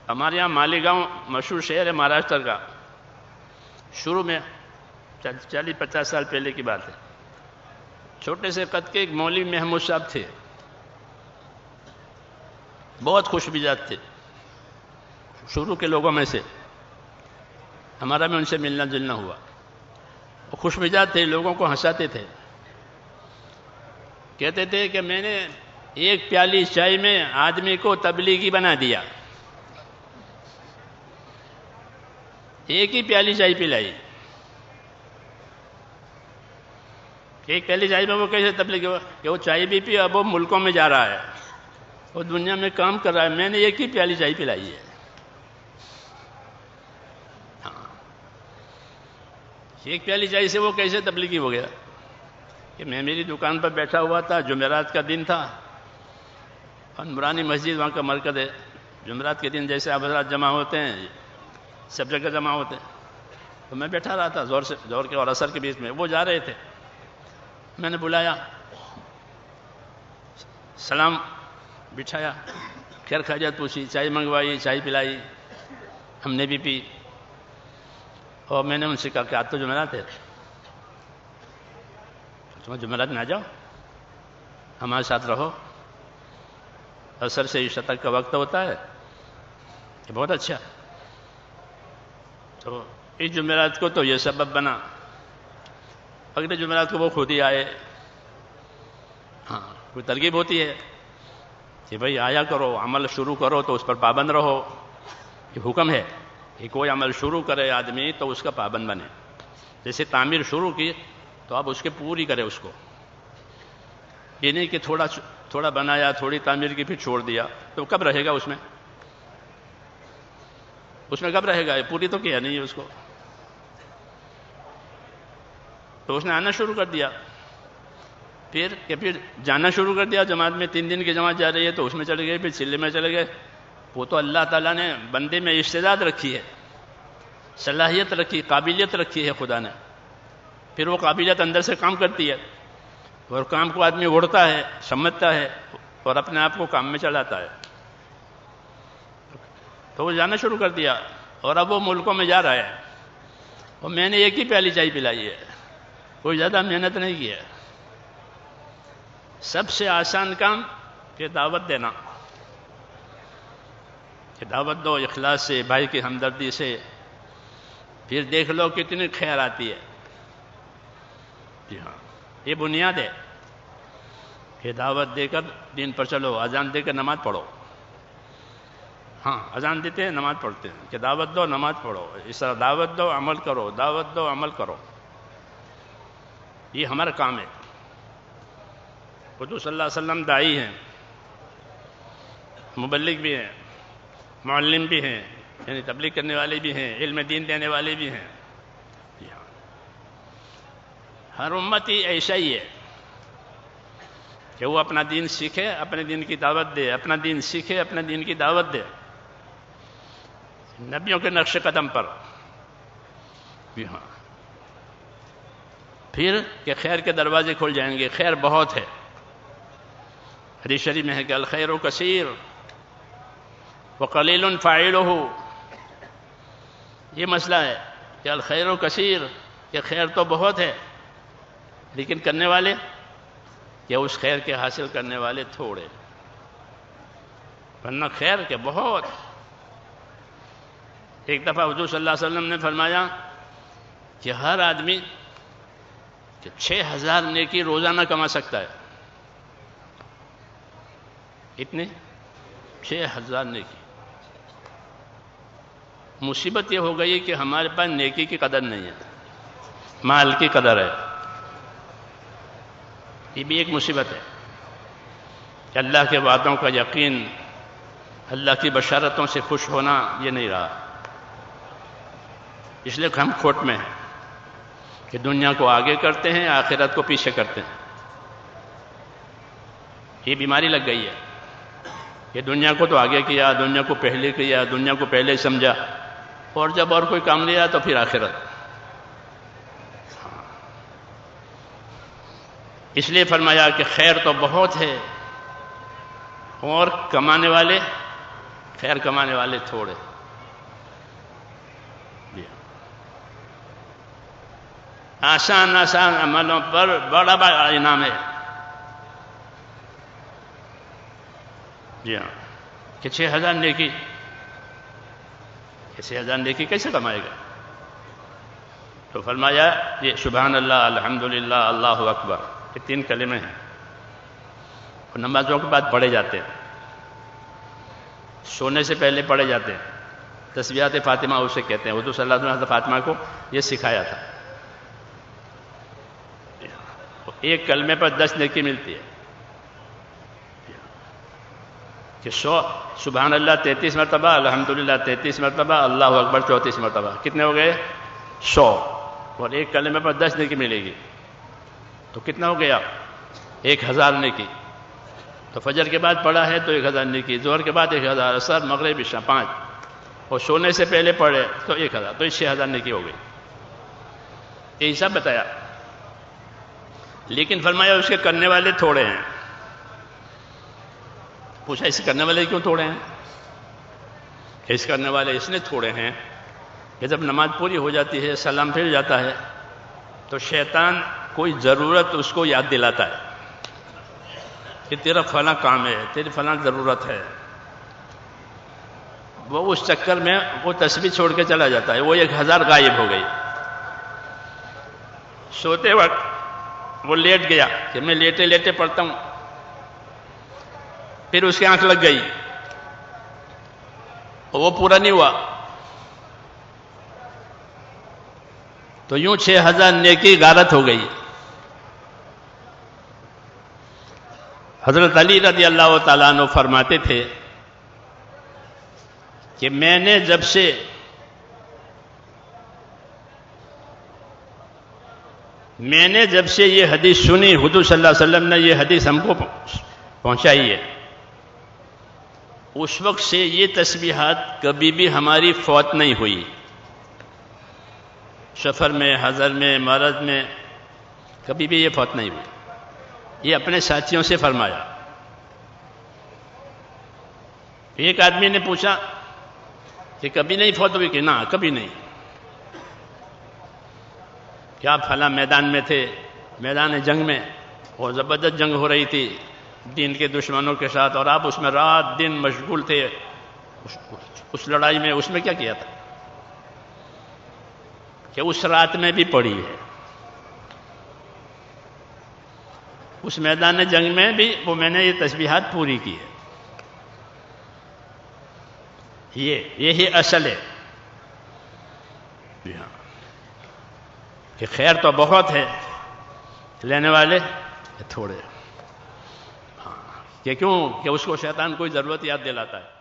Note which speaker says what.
Speaker 1: ہمارے یہاں مالیگاؤں مشہور شہر ہے مہاراشٹر کا، شروع میں 40-50 سال پہلے کی بات ہے، چھوٹے سے قد کے ایک مولوی محمود صاحب تھے، بہت خوش مزاج تھے، شروع کے لوگوں میں سے ہمارا بھی ان سے ملنا جلنا ہوا۔ وہ خوش مزاج تھے، لوگوں کو ہنساتے تھے، کہتے تھے کہ میں نے ایک پیالی چائے میں آدمی کو تبلیغی بنا دیا، ایک ہی پیالی چائے پلائی، ایک پیالی چائے میں وہ کیسے تبلیغ ہوا کہ وہ چائے بھی پی، اب وہ ملکوں میں جا رہا ہے، وہ دنیا میں کام کر رہا ہے، میں نے ایک ہی پیالی چائے پلائی ہے۔ ایک پیالی چائے سے وہ کیسے تبلیغی ہو گیا کہ میں میری دکان پر بیٹھا ہوا تھا، جمعرات کا دن تھا، اور نورانی مسجد وہاں کا مرکز ہے، جمعرات کے دن جیسے آپ حضرات جمع ہوتے ہیں سب جگہ جمع ہوتے ہیں، تو میں بیٹھا رہا تھا زور کے اور عصر کے بیچ میں، وہ جا رہے تھے، میں نے بلایا، سلام بٹھایا، خیر خیریت پوچھی، چائے منگوائی، چائے پلائی، ہم نے بھی پی، اور میں نے ان سے کہا کہ آج تو جمعرات ہے، تمہیں جمعرات میں آ جاؤ، ہمارے ساتھ رہو، عصر سے عشاء تک کا وقت ہوتا ہے، یہ بہت اچھا۔ تو اس جمعرات کو تو یہ سبب بنا، اگلے جمعرات کو وہ خود ہی آئے۔ ہاں، کوئی ترغیب ہوتی ہے کہ بھئی آیا کرو، عمل شروع کرو تو اس پر پابند رہو، یہ حکم ہے کہ کوئی عمل شروع کرے آدمی تو اس کا پابند بنے۔ جیسے تعمیر شروع کی تو آپ اس کے پوری کرے اس کو، یہ نہیں کہ تھوڑا بنایا، تھوڑی تعمیر کی پھر چھوڑ دیا، تو کب رہے گا اس میں کب رہے گا؟ یہ پوری تو کیا نہیں ہے اس کو۔ تو اس نے آنا شروع کر دیا، پھر جانا شروع کر دیا، جماعت میں 3 دن کی جماعت جا رہی ہے تو اس میں چلے گئے، پھر چلے میں چلے گئے۔ وہ تو اللہ تعالیٰ نے بندے میں استعداد رکھی ہے، صلاحیت رکھی، قابلیت رکھی ہے خدا نے، پھر وہ قابلیت اندر سے کام کرتی ہے، اور کام کو آدمی اڑتا ہے، سمجھتا ہے، اور اپنے آپ کو کام میں چلاتا ہے۔ تو وہ جانا شروع کر دیا، اور اب وہ ملکوں میں جا رہا ہے، اور میں نے ایک ہی پیالی چائے پلائی ہے، کوئی زیادہ محنت نہیں کی ہے۔ سب سے آسان کام کہ دعوت دینا، کہ دعوت دو اخلاص سے، بھائی کی ہمدردی سے، پھر دیکھ لو کتنی خیر آتی ہے۔ جی ہاں، یہ بنیاد ہے کہ دعوت دے کر دین پر چلو، اذان دے کر نماز پڑھو۔ ہاں، اذان دیتے ہیں، نماز پڑھتے ہیں، کہ دعوت دو، نماز پڑھو، اس طرح دعوت دو، عمل کرو، دعوت دو، عمل کرو، یہ ہمارا کام ہے۔ حضور صلی اللہ علیہ وسلم داعی ہیں، مبلغ بھی ہیں، معلم بھی ہیں، یعنی تبلیغ کرنے والے بھی ہیں، علم دین دینے والے بھی ہیں۔ ہر امتی ایسا ہی ہے کہ وہ اپنا دین سیکھے، اپنے دین کی دعوت دے، اپنا دین سیکھے، اپنے دین کی دعوت دے، نبیوں کے نقش قدم پر۔ جی ہاں، پھر کہ خیر کے دروازے کھل جائیں گے، خیر بہت ہے۔ حدیث شریف میں ہے کہ الخیر کثیر وقلیل فاعلہ، یہ مسئلہ ہے کہ الخیر کثیر، کہ خیر تو بہت ہے لیکن کرنے والے، یا اس خیر کے حاصل کرنے والے تھوڑے، ورنہ خیر کے بہت۔ ایک دفعہ حضور صلی اللہ علیہ وسلم نے فرمایا کہ ہر آدمی 6000 نیکی روزانہ کما سکتا ہے، اتنے 6000 نیکی۔ مصیبت یہ ہو گئی کہ ہمارے پاس نیکی کی قدر نہیں ہے، مال کی قدر ہے۔ یہ بھی ایک مصیبت ہے کہ اللہ کے وعدوں کا یقین، اللہ کی بشارتوں سے خوش ہونا یہ نہیں رہا، اس لیے کہ ہم کھوٹ میں ہیں کہ دنیا کو آگے کرتے ہیں، آخرت کو پیچھے کرتے ہیں۔ یہ بیماری لگ گئی ہے کہ دنیا کو تو آگے کیا، دنیا کو پہلے کیا، دنیا کو پہلے سمجھا، اور جب اور کوئی کام نہیں آیا تو پھر آخرت۔ اس لیے فرمایا کہ خیر تو بہت ہے اور کمانے والے خیر کمانے والے تھوڑے. آسان عملوں پر بڑا بڑا انعام ہے. جی ہاں کہ 6,000 نیکی، 6,000 نیکی کیسے کمائے گا؟ تو فرمایا یہ سبحان اللہ، الحمدللہ، اللہ اکبر، یہ 3 کلمے ہیں، اور نمازوں کے بعد پڑھے جاتے ہیں، سونے سے پہلے پڑھے جاتے ہیں. تسبیحات فاطمہ اسے کہتے ہیں. حضور صلی اللہ علیہ وسلم نے فاطمہ کو یہ سکھایا تھا. ایک کلمے پر 10 نیکی ملتی ہے. کہ 100 سبحان اللہ 33 مرتبہ، الحمدللہ 33 مرتبہ، اللہ اکبر 34 مرتبہ، کتنے ہو گئے؟ 100. اور ایک کلمے پر 10 نیکی ملے گی تو کتنا ہو گیا؟ 1,000 نیکی. تو فجر کے بعد پڑھا ہے تو 1,000 نیکی، ظہر کے بعد 1,000، عصر، مغرب، عشاء 5، اور سونے سے پہلے پڑھے تو 1,000، تو 6,000 نیکی ہو گئی. یہ حساب بتایا. لیکن فرمایا اس کے کرنے والے تھوڑے ہیں. پوچھا اس کرنے والے کیوں تھوڑے ہیں؟ اس کرنے والے اس نے تھوڑے ہیں کہ جب نماز پوری ہو جاتی ہے، سلام پھر جاتا ہے، تو شیطان کوئی ضرورت اس کو یاد دلاتا ہے کہ تیرا فلاں کام ہے، تیری فلاں ضرورت ہے. وہ اس چکر میں وہ تسبیح چھوڑ کے چلا جاتا ہے، وہ 1,000 غائب ہو گئی. سوتے وقت وہ لیٹ گیا کہ میں لیٹے لیٹے پڑھتا ہوں، پھر اس کی آنکھ لگ گئی اور وہ پورا نہیں ہوا، تو یوں 6,000 نیکی غارت ہو گئی. حضرت علی رضی اللہ تعالیٰ عنہ فرماتے تھے کہ میں نے جب سے یہ حدیث سنی، حضور صلی اللہ علیہ وسلم نے یہ حدیث ہم کو پہنچائی ہے، اس وقت سے یہ تسبیحات کبھی بھی ہماری فوت نہیں ہوئی. سفر میں، حضر میں، مرض میں کبھی بھی یہ فوت نہیں ہوئی. یہ اپنے ساتھیوں سے فرمایا. ایک آدمی نے پوچھا کہ کبھی نہیں فوت ہوئی؟ کہ نہ کبھی نہیں. کیا پھلا میدان میں تھے، میدان جنگ میں، اور زبردست جنگ ہو رہی تھی دین کے دشمنوں کے ساتھ، اور آپ اس میں رات دن مشغول تھے اس لڑائی میں. اس میں کیا کیا تھا کہ اس رات میں بھی پڑھی ہے، اس میدان جنگ میں بھی وہ میں نے یہ تسبیحات پوری کی ہے. یہی اصل ہے کہ خیر تو بہت ہے، لینے والے تھوڑے. کہ کیوں؟ کہ اس کو شیطان کوئی ضرورت یاد دلاتا ہے.